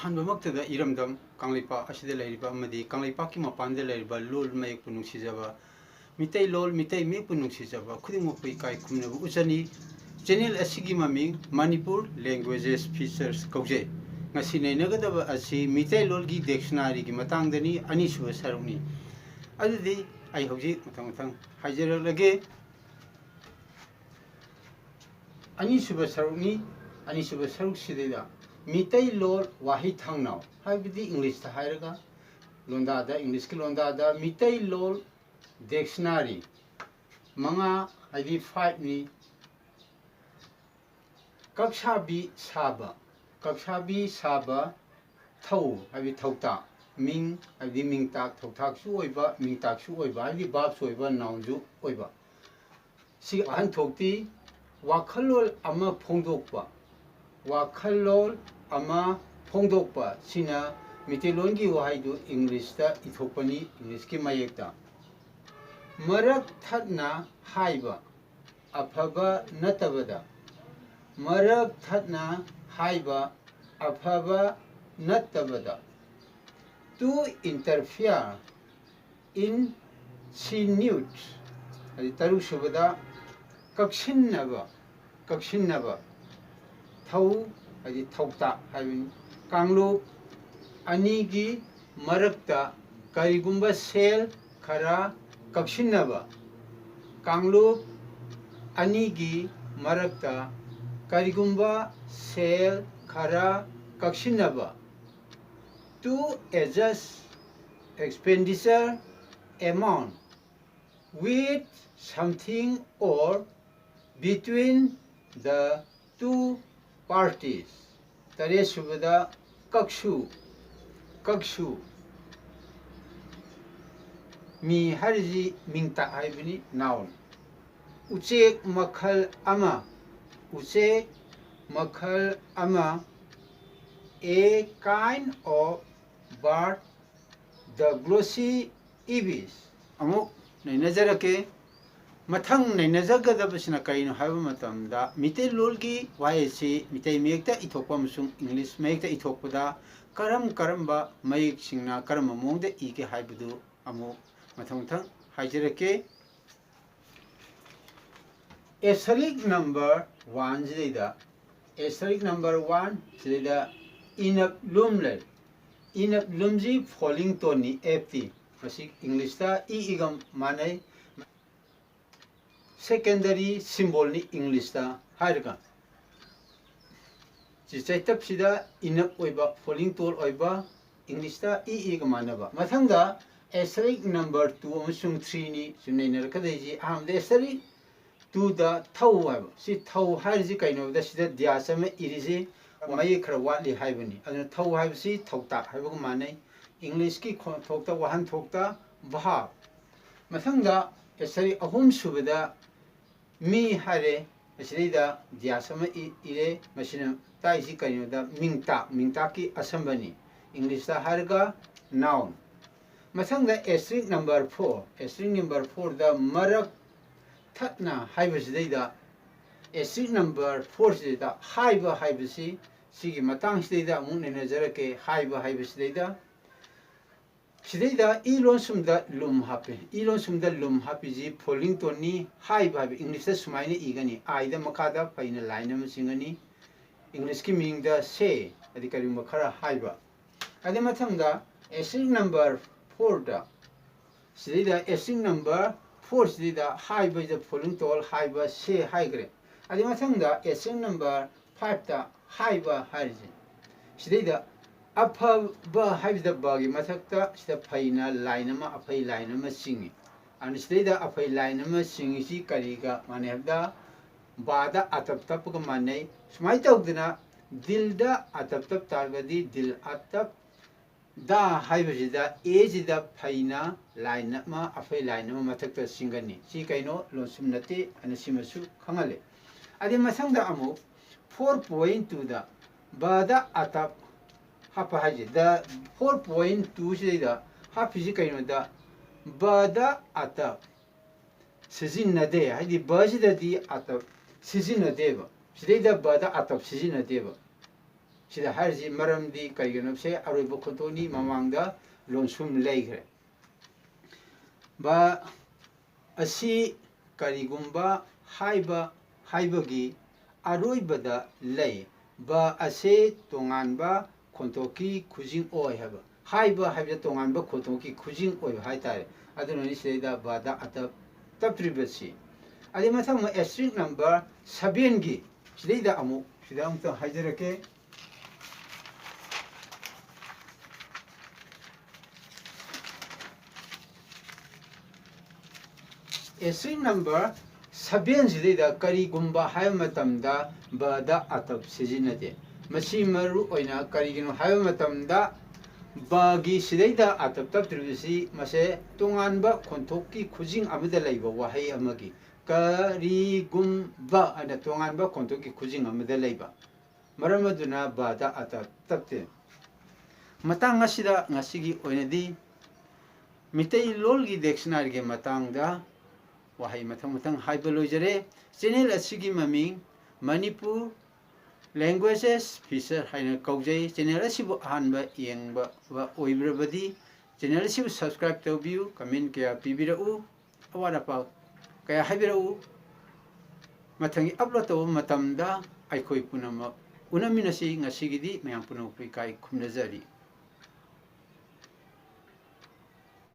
ꯑꯍꯥꯟꯕꯃꯛꯇꯗ ꯏꯔꯝꯗꯝ ꯀꯪꯂꯩꯄꯥꯛ ꯑꯁꯤꯗ ꯂꯩꯔꯤꯕ ꯑꯃꯗꯤ ꯀꯪꯂꯩꯄꯥꯛꯀꯤ ꯃꯄꯥꯟꯗ ꯂꯩꯔꯤꯕ ꯂꯣꯜ ꯃꯌꯦꯛꯄꯨ ꯅꯨꯡꯁꯤꯖꯕ ꯃꯤꯇꯩꯂꯣꯟ ꯃꯤꯇꯩ ꯃꯌꯦꯛꯄꯨ ꯅꯨꯡꯁꯤꯖꯕ ꯈꯨꯗꯤꯡꯃꯛꯄꯨ ꯏꯀꯥꯏ ꯈꯨꯝꯅꯕ ꯎꯠꯆꯅꯤ꯫ ꯆꯦꯅꯦꯜ ꯑꯁꯤꯒꯤ ꯃꯃꯤꯡ ꯃꯅꯤꯄꯨꯔ ꯂꯦꯡꯒ꯭ꯋꯦꯖꯦꯁ ꯐꯤꯆꯔꯁ ꯀꯧꯖꯩ꯫ ꯉꯁꯤ ꯅꯩꯅꯒꯗꯕ ꯑꯁꯤ ꯃꯤꯇꯩꯂꯣꯟꯒꯤ ꯗꯤꯛꯁꯅꯥꯔꯤꯒꯤ ꯃꯇꯥꯡꯗꯅꯤ, ꯑꯅꯤꯁꯨꯕ ꯁꯔꯨꯛꯅꯤ꯫ ꯑꯗꯨꯗꯤ ꯑꯩ ꯍꯧꯖꯤꯛ ꯃꯊꯪ ꯍꯥꯏꯖꯔꯛꯂꯒꯦ꯫ ꯑꯅꯤꯁꯨꯕ ꯁꯔꯨꯛꯅꯤ꯫ ꯑꯅꯤꯁꯨꯕ ꯁꯔꯨꯛꯁꯤꯗꯩꯗ ꯃꯤꯇꯩꯂꯣꯟ ꯋꯥꯍꯩ ꯊꯥꯡꯅꯥꯎ ꯍꯥꯏꯕꯗꯤ ꯏꯪꯂꯤꯁꯇ ꯍꯥꯏꯔꯒ ꯂꯣꯟꯗꯥꯗ ꯏꯪꯂꯤꯁꯀꯤ ꯂꯣꯟꯗꯥꯗ ꯃꯤꯇꯩꯂꯣꯟ ꯗꯤꯛꯁꯅꯥꯔꯤ ꯃꯉꯥ ꯍꯥꯏꯗꯤ 5ꯅꯤ꯫ ꯀꯛꯁꯥꯕꯤ ꯁꯥꯕ, ꯀꯛꯁꯥꯕꯤ ꯁꯥꯕ, ꯊꯧ ꯍꯥꯏꯕꯗꯤ ꯊꯧꯇꯥꯛ, ꯃꯤꯡ ꯍꯥꯏꯕꯗꯤ ꯃꯤꯡꯇꯥꯛ, ꯊꯧꯇꯥꯛꯁꯨ ꯑꯣꯏꯕ ꯃꯤꯡꯇꯥꯛꯁꯨ ꯑꯣꯏꯕ ꯍꯥꯏꯕꯗꯤ ꯚꯥꯔꯕꯁꯨ ꯑꯣꯏꯕ ꯅꯥꯎꯟꯁꯨ ꯑꯣꯏꯕ꯫ ꯁꯤ ꯋꯥꯍꯟꯊꯣꯛꯇꯤ ꯋꯥꯈꯜꯂꯣꯟ ꯑꯃ ꯐꯣꯡꯗꯣꯛꯄ, ꯋꯥꯈꯜꯂꯣꯟ ꯑꯃ ꯐꯣꯡꯗꯣꯛꯄ ꯁꯤꯅ ꯃꯤꯇꯩꯂꯣꯟꯒꯤ ꯋꯥꯍꯩꯗꯨ ꯏꯪꯂꯤꯁꯇ ꯏꯊꯣꯛꯄꯅꯤ, ꯏꯪꯂꯤꯁꯀꯤ ꯃꯌꯦꯛꯇ꯫ ꯃꯔꯛ ꯊꯠꯅ ꯍꯥꯏꯕ, ꯑꯐꯕ ꯅꯠꯇꯕꯗ, ꯃꯔꯛ ꯊꯠꯅ ꯍꯥꯏꯕ, ꯑꯐꯕ ꯅꯠꯇꯕꯗ꯫ To interfere, insinuate ꯍꯥꯏꯗꯤ ꯇꯔꯨꯛꯁꯨꯕꯗ ꯀꯛꯁꯤꯟꯅꯕ, ꯀꯛꯁꯤꯟꯅꯕ, ꯊꯧ ꯍꯥꯏꯗꯤ ꯊꯧꯇꯥꯛ ꯍꯥꯏꯕꯅꯤ꯫ ꯀꯥꯡꯂꯨꯞ ꯑꯅꯤꯒꯤ ꯃꯔꯛꯇ ꯀꯔꯤꯒꯨꯝꯕ ꯁꯦꯜ ꯈꯔ ꯀꯛꯁꯤꯟꯅꯕ, ꯀꯥꯡꯂꯨꯞ ꯑꯅꯤꯒꯤ ꯃꯔꯛꯇ ꯀꯔꯤꯒꯨꯝꯕ ꯁꯦꯜ ꯈꯔ ꯀꯛꯁꯤꯟꯅꯕ꯫ To adjust expenditure amount with something or between the two parties. ꯇꯔꯦꯠꯁꯨꯕꯗ ꯀꯛꯁꯨ, ꯀꯛꯁꯨ, ꯃꯤ ꯍꯥꯏꯔꯤꯁꯤ ꯃꯤꯡꯇꯥꯛ ꯍꯥꯏꯕꯅꯤ, ꯅꯥꯎꯟ꯫ ꯎꯆꯦꯛ ꯃꯈꯜ ꯑꯃ, ꯎꯆꯦꯛ ꯃꯈꯜ ꯑꯃ, a kind of bird, the glossy ibis. ꯑꯃꯨꯛ ꯅꯩꯅꯖꯔꯛꯀꯦ꯫ ꯃꯊꯪ ꯅꯩꯅꯖꯒꯗꯕꯁꯤꯅ ꯀꯔꯤꯅꯣ ꯍꯥꯏꯕ ꯃꯇꯝꯗ ꯃꯤꯇꯩꯂꯣꯟꯒꯤ ꯋꯥꯍꯩ ꯑꯁꯤ ꯃꯤꯇꯩ ꯃꯌꯦꯛꯇ ꯏꯊꯣꯛꯄ ꯑꯃꯁꯨꯡ ꯏꯪꯂꯤꯁ ꯃꯌꯦꯛꯇ ꯏꯊꯣꯛꯄꯗ ꯀꯔꯝꯕ ꯃꯌꯦꯛꯁꯤꯡꯅ ꯀꯔꯝꯕ ꯃꯑꯣꯡꯗ ꯏꯒꯦ ꯍꯥꯏꯕꯗꯨ ꯑꯃꯨꯛ ꯃꯊꯪ ꯍꯥꯏꯖꯔꯛꯀꯦ꯫ ꯑꯦꯁꯇꯔꯤꯛ ꯅꯝꯕꯔ 1 ꯁꯤꯗꯩꯗ, ꯑꯦꯁꯇꯔꯤꯛ ꯅꯝꯕꯔ 1 ꯁꯤꯗꯩꯗ ꯏꯅꯞꯂꯨꯝ ꯂꯩ꯫ ꯏꯅꯞꯂꯨꯝꯁꯤ ꯐꯣꯂꯤꯡ ꯇꯣꯟꯅꯤ, FT꯫ ꯃꯁꯤ ꯏꯪꯂꯤꯁꯇ ꯏꯒ ꯃꯥꯟꯅꯩ꯫ ꯁꯦꯀꯦꯟꯗꯔꯤ ꯁꯤꯝꯕꯣꯜꯅꯤ ꯏꯪꯂꯤꯁꯇ ꯍꯥꯏꯔꯒ꯫ ꯆꯩꯇꯞꯁꯤꯗ ꯏꯅꯞ ꯑꯣꯏꯕ, ꯐꯣꯂꯤꯡ ꯇꯣꯟ ꯑꯣꯏꯕ, ꯏꯪꯂꯤꯁꯇ ꯏꯒ ꯃꯥꯟꯅꯕ꯫ ꯃꯊꯪꯗ ꯑꯦꯁꯇꯔꯤꯛ ꯅꯝꯕꯔ 2 ꯑꯃꯁꯨꯡ 3ꯅꯤ ꯁꯤ ꯅꯩꯅꯔꯛꯀꯗꯣꯏꯁꯤ꯫ ꯑꯍꯥꯟꯕꯗ ꯑꯦꯁꯇꯔꯤꯛ 2ꯗ ꯊꯧ ꯍꯥꯏꯕ꯫ ꯁꯤ ꯊꯧ ꯍꯥꯏꯔꯤꯁꯤ ꯀꯩꯅꯣ ꯍꯥꯏꯕꯗ ꯁꯤꯗ ꯗ꯭ꯌꯥꯁ ꯑꯃ ꯏꯔꯤꯁꯤ ꯃꯌꯦꯛ ꯈꯔ ꯋꯥꯠꯂꯤ ꯍꯥꯏꯕꯅꯤ꯫ ꯑꯗꯨꯅ ꯊꯧ ꯍꯥꯏꯕꯁꯤ ꯊꯧꯇꯥꯛ ꯍꯥꯏꯕꯒ ꯃꯥꯟꯅꯩ ꯏꯪꯂꯤꯁꯀꯤ ꯈꯣꯟꯊꯣꯛꯇ, ꯋꯥꯍꯟꯊꯣꯛꯇ ꯚꯥꯔꯕ꯫ ꯃꯊꯪꯗ ꯑꯦꯁꯇꯔꯤꯛ 3 ꯁꯨꯕꯗ ꯃꯤ ꯍꯥꯏꯔꯦ꯫ ꯃꯁꯤꯗꯩꯗ ꯗ꯭ꯌꯥꯁ ꯑꯃ ꯏꯔꯦ꯫ ꯃꯁꯤꯅ ꯇꯥꯛꯏꯁꯤ ꯀꯩꯅꯣꯗ ꯃꯤꯡꯇꯥꯛ, ꯃꯤꯡꯇꯥꯛꯀꯤ ꯑꯁꯝꯕꯅꯤ, ꯏꯪꯂꯤꯁꯇ ꯍꯥꯏꯔꯒ ꯅꯥꯎꯟ꯫ ꯃꯊꯪꯗ ꯑꯦꯁꯇꯔꯤꯛ ꯅꯝꯕꯔ 4, ꯑꯦꯁꯇꯔꯤꯛ ꯅꯝꯕر 4ꯗ ꯃꯔꯛ ꯊꯠꯅ ꯍꯥꯏꯕꯁꯤꯗꯩꯗ, ꯑꯦꯁꯇꯔꯤꯛ ꯅꯝꯕꯔ 4 ꯁꯤꯗꯩꯗ ꯍꯥꯏꯕ ꯍꯥꯏꯕꯁꯤ ꯁꯤꯒꯤ ꯃꯇꯥꯡꯁꯤꯗꯩꯗ ꯑꯃꯨꯛ ꯅꯩꯅꯖꯔꯛꯀꯦ꯫ ꯍꯥꯏꯕ ꯍꯥꯏꯕꯁꯤꯗꯩꯗ ꯁꯤꯗꯩꯗ ꯏ ꯂꯣꯟꯁꯨꯝꯗ ꯂꯨꯝ ꯍꯥꯞꯄꯦ꯫ ꯏ ꯂꯣꯟꯁꯨꯝꯗ ꯂꯨꯝ ꯍꯥꯞꯄꯤꯁꯤ ꯐꯣꯂꯤꯡ ꯇꯣꯟꯅꯤ, ꯍꯥꯏꯕ ꯍꯥꯏꯕ ꯏꯪꯂꯤꯁꯇ ꯁꯨꯃꯥꯏꯅ ꯏꯒꯅꯤ, ꯑꯥꯏꯗ ꯃꯈꯥꯗ ꯐꯩꯅ ꯂꯥꯏꯟ ꯑꯃ ꯆꯤꯡꯒꯅꯤ꯫ ꯏꯪꯂꯤꯁꯀꯤ ꯃꯤꯅꯤꯡꯗ ꯁꯦ ꯍꯥꯏꯗꯤ ꯀꯔꯤꯒꯨꯝꯕ ꯈꯔ ꯍꯥꯏꯕ꯫ ꯑꯗꯨ ꯃꯊꯪꯗ ꯑꯦꯁꯇꯔꯤꯛ ꯅꯝꯕꯔ 4ꯗ ꯁꯤꯗꯩꯗ ꯑꯦꯁꯇꯔꯤꯛ ꯅꯝꯕꯔ 4 ꯁꯤꯗꯩꯗ ꯍꯥꯏꯕꯁꯤꯗ ꯐꯣꯂꯤꯡ ꯇꯣꯟ, ꯍꯥꯏꯕ, ꯁꯦ ꯍꯥꯏꯈ꯭ꯔꯦ꯫ ꯑꯗꯨ ꯃꯊꯪꯗ ꯑꯦꯁꯇꯔꯤꯛ ꯅꯝꯕꯔ 5ꯗ ꯍꯥꯏꯕ ꯍꯥꯏꯔꯤꯁꯦ ꯁꯤꯗꯩꯗ ꯑꯐꯕ ꯍꯥꯏꯕꯁꯤꯗ ꯕꯒꯤ ꯃꯊꯛꯇ ꯁꯤꯗ ꯐꯩꯅ ꯂꯥꯏꯟ ꯑꯃ, ꯑꯐꯩ ꯂꯥꯏꯟ ꯑꯃ ꯆꯤꯡꯉꯤ꯫ ꯑꯗꯨꯅ ꯁꯤꯗꯩꯗ ꯑꯐꯩ ꯂꯥꯏꯟ ꯑꯃ ꯆꯤꯡꯉꯤꯁꯤ ꯀꯔꯤꯒ ꯃꯥꯟꯅꯩ ꯍꯥꯏꯕꯗ ꯕꯥꯗ ꯑꯇꯞ ꯇꯞꯄꯒ ꯃꯥꯟꯅꯩ꯫ ꯁꯨꯃꯥꯏꯅ ꯇꯧꯗꯅ ꯗꯤꯜꯗ ꯑꯇꯞ ꯇꯞ ꯇꯥꯔꯒꯗꯤ ꯗꯤꯜ ꯑꯇꯞ ꯗ ꯍꯥꯏꯕꯁꯤꯗ ꯑꯦꯁꯤꯗ ꯐꯩꯅ ꯂꯥꯏꯟ ꯑꯃ, ꯑꯐꯩ ꯂꯥꯏꯟ ꯑꯃ ꯃꯊꯛꯇ ꯆꯤꯡꯒꯅꯤ꯫ ꯁꯤ ꯀꯩꯅꯣ ꯂꯣꯟꯁꯨꯝ ꯅꯠꯇꯦ ꯑꯅ ꯁꯤꯃꯁꯨ ꯈꯪꯍꯜꯂꯦ꯫ ꯑꯗꯨ ꯃꯊꯪꯗ ꯑꯃꯨꯛ 4.2ꯗ ꯕꯗ ꯑꯇꯞ ꯍꯥꯞꯄ ꯍꯥꯏꯁꯦ, ꯗ 4.2 ꯁꯤꯗꯩꯗ ꯍꯥꯞꯄꯤꯁꯤ ꯀꯩꯅꯣꯗ ꯕꯗ ꯑꯇꯞ ꯁꯤꯖꯤꯟꯅꯗꯦ, ꯍꯥꯏꯗꯤ ꯕꯁꯤꯗꯗꯤ ꯑꯇꯞ ꯁꯤꯖꯤꯟꯅꯗꯦꯕ꯫ ꯁꯤꯗꯩꯗ ꯕꯗ ꯑꯇꯞ ꯁꯤꯖꯤꯟꯅꯗꯦꯕ꯫ sida harji maram di kaiganap se aroi bokotoni mamangda lonsum leigre ba asi karigumba haibagi aroi bada lei ba ase tonganba kontoki kujing oi haba haiba tonganba kontoki kujing oi haitare adunani seda bada atap taptribasi adi mathang string number 7 gi sida amu sida amta haijarake string number 7 sida karigumba haimatamda bada atap sijinade masi maru oina karigino haimatamda bagi sidaida atap taptribasi mase tonganba kontoki kujing amada laiba wahai amagi karigumba ana tonganba kontoki kujing amada laiba maramaduna bada atap tapte matang asida ngasigi oinadi mitei lolgi dictionary ge matangda wahai matang haiba loijare channel asigi maming Manipur languages feature haina kaujai channel asibu ahanba yengba wa oibrabadi channel asibu subscribe taubiu comment kaya pibirau awara pa kaya haibirau mathangi upload taw matamda aikoi punama unaminasi ngasigidi mayam puno kai khumnajari